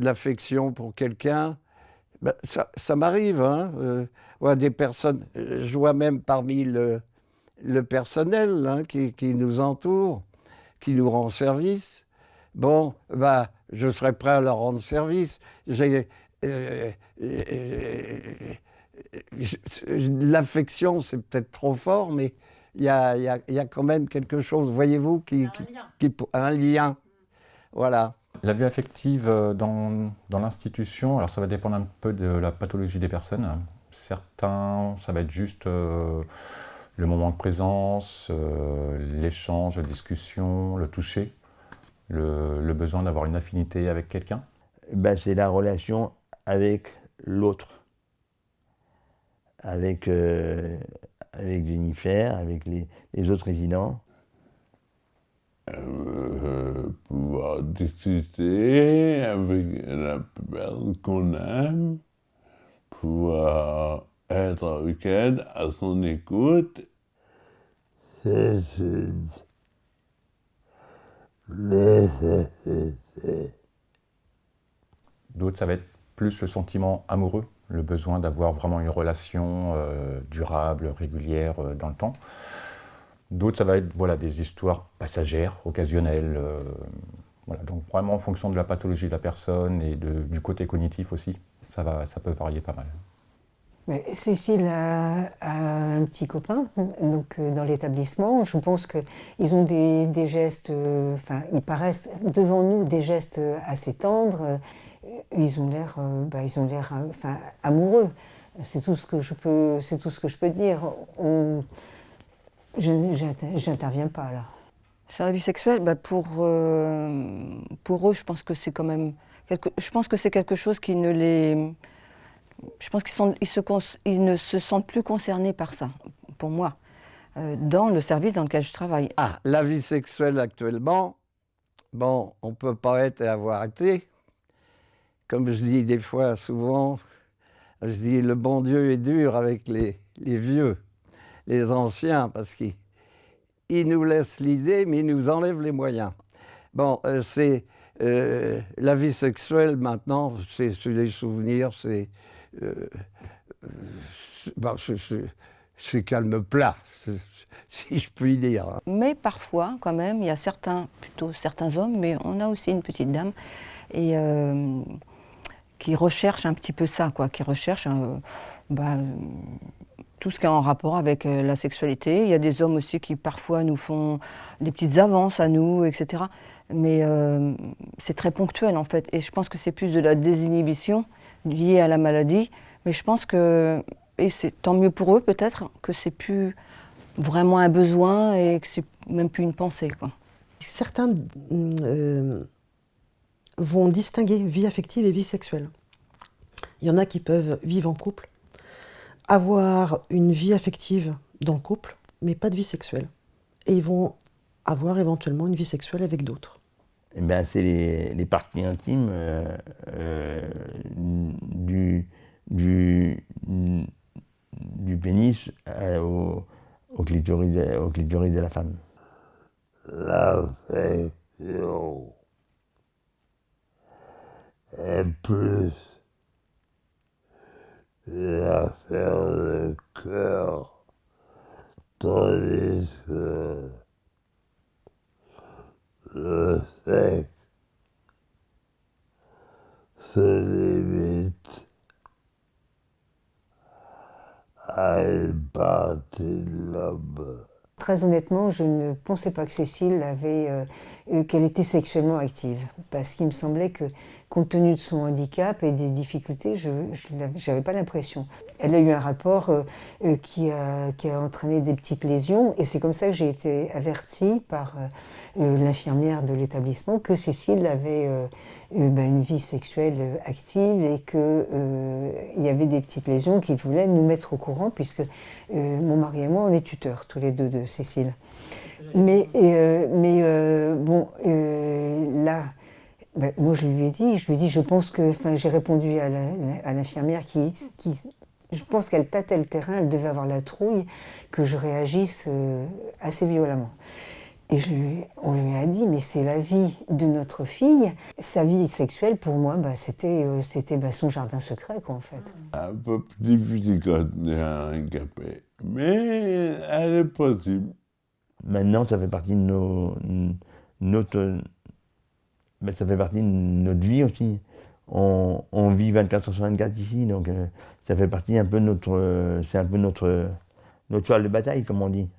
de l'affection pour quelqu'un, ben, ça m'arrive, hein, ouais, des personnes, je vois même parmi le personnel, hein, qui nous entoure, qui nous rend service. Bon, bah, je serais prêt à leur rendre service. Euh, euh, L'affection, c'est peut-être trop fort, mais il y a quand même quelque chose, voyez-vous, un lien. Voilà. La vie affective dans l'institution, alors ça va dépendre un peu de la pathologie des personnes. Certains, ça va être juste le moment de présence, l'échange, la discussion, le toucher, le besoin d'avoir une affinité avec quelqu'un. Ben, c'est la relation avec l'autre, avec Jennifer, avec les autres résidents. Pouvoir discuter avec la personne qu'on aime, pouvoir être avec elle à son écoute. C'est une nécessité. D'autres, ça va être plus le sentiment amoureux, le besoin d'avoir vraiment une relation durable, régulière dans le temps. D'autres, ça va être voilà, des histoires passagères, occasionnelles. Voilà. Donc vraiment en fonction de la pathologie de la personne et du côté cognitif aussi, ça peut varier pas mal. Mais Cécile a un petit copain donc, dans l'établissement. Je pense qu'ils ont des gestes, ils paraissent devant nous des gestes assez tendres. Ils ont l'air amoureux. C'est tout ce que je peux dire. J'interviens pas là. Sur la vie sexuelle, pour eux, je pense que c'est quand même quelque chose qui ne les... Je pense qu'ils ne se sentent plus concernés par ça, pour moi, dans le service dans lequel je travaille. Ah, la vie sexuelle actuellement, bon, on ne peut pas être et avoir été. Comme je dis des fois, souvent, je dis le bon Dieu est dur avec les vieux, les anciens, parce qu'ils nous laissent l'idée, mais ils nous enlèvent les moyens. Bon, la vie sexuelle maintenant, c'est des souvenirs, c'est calme plat, si je puis dire. Mais parfois, quand même, il y a certains hommes, mais on a aussi une petite dame, et qui recherchent un petit peu ça, quoi, qui recherchent tout ce qui est en rapport avec la sexualité. Il y a des hommes aussi qui parfois nous font des petites avances à nous, etc. Mais c'est très ponctuel en fait, et je pense que c'est plus de la désinhibition liée à la maladie. Mais je pense que, et c'est tant mieux pour eux peut-être, que c'est plus vraiment un besoin et que c'est même plus une pensée, quoi. Certains vont distinguer vie affective et vie sexuelle. Il y en a qui peuvent vivre en couple, avoir une vie affective dans le couple, mais pas de vie sexuelle. Et ils vont avoir éventuellement une vie sexuelle avec d'autres. Eh ben, c'est les parties intimes du pénis au clitoris de la femme. L'affection est plus l'affaire de cœur, tandis que le sexe se limite à une partie de l'homme. Très honnêtement, je ne pensais pas que Cécile qu'elle était sexuellement active, parce qu'il me semblait que, compte tenu de son handicap et des difficultés, je n'avais pas l'impression. Elle a eu un rapport qui a entraîné des petites lésions, et c'est comme ça que j'ai été avertie par l'infirmière de l'établissement que Cécile avait une vie sexuelle active et qu'il y avait des petites lésions qui voulaient nous mettre au courant, puisque mon mari et moi, on est tuteurs tous les deux de Cécile. Là, moi je lui ai dit, je pense que, j'ai répondu à l'infirmière je pense qu'elle tâtait le terrain, elle devait avoir la trouille que je réagisse assez violemment. Et on lui a dit, mais c'est la vie de notre fille. Sa vie sexuelle, pour moi, c'était son jardin secret, quoi, en fait. Un peu plus difficile quand on est handicapé, mais elle est possible. Maintenant, ça fait partie de ça fait partie de notre vie aussi. On vit 24 sur 24 ici, donc ça fait partie un peu de notre cheval de bataille, comme on dit.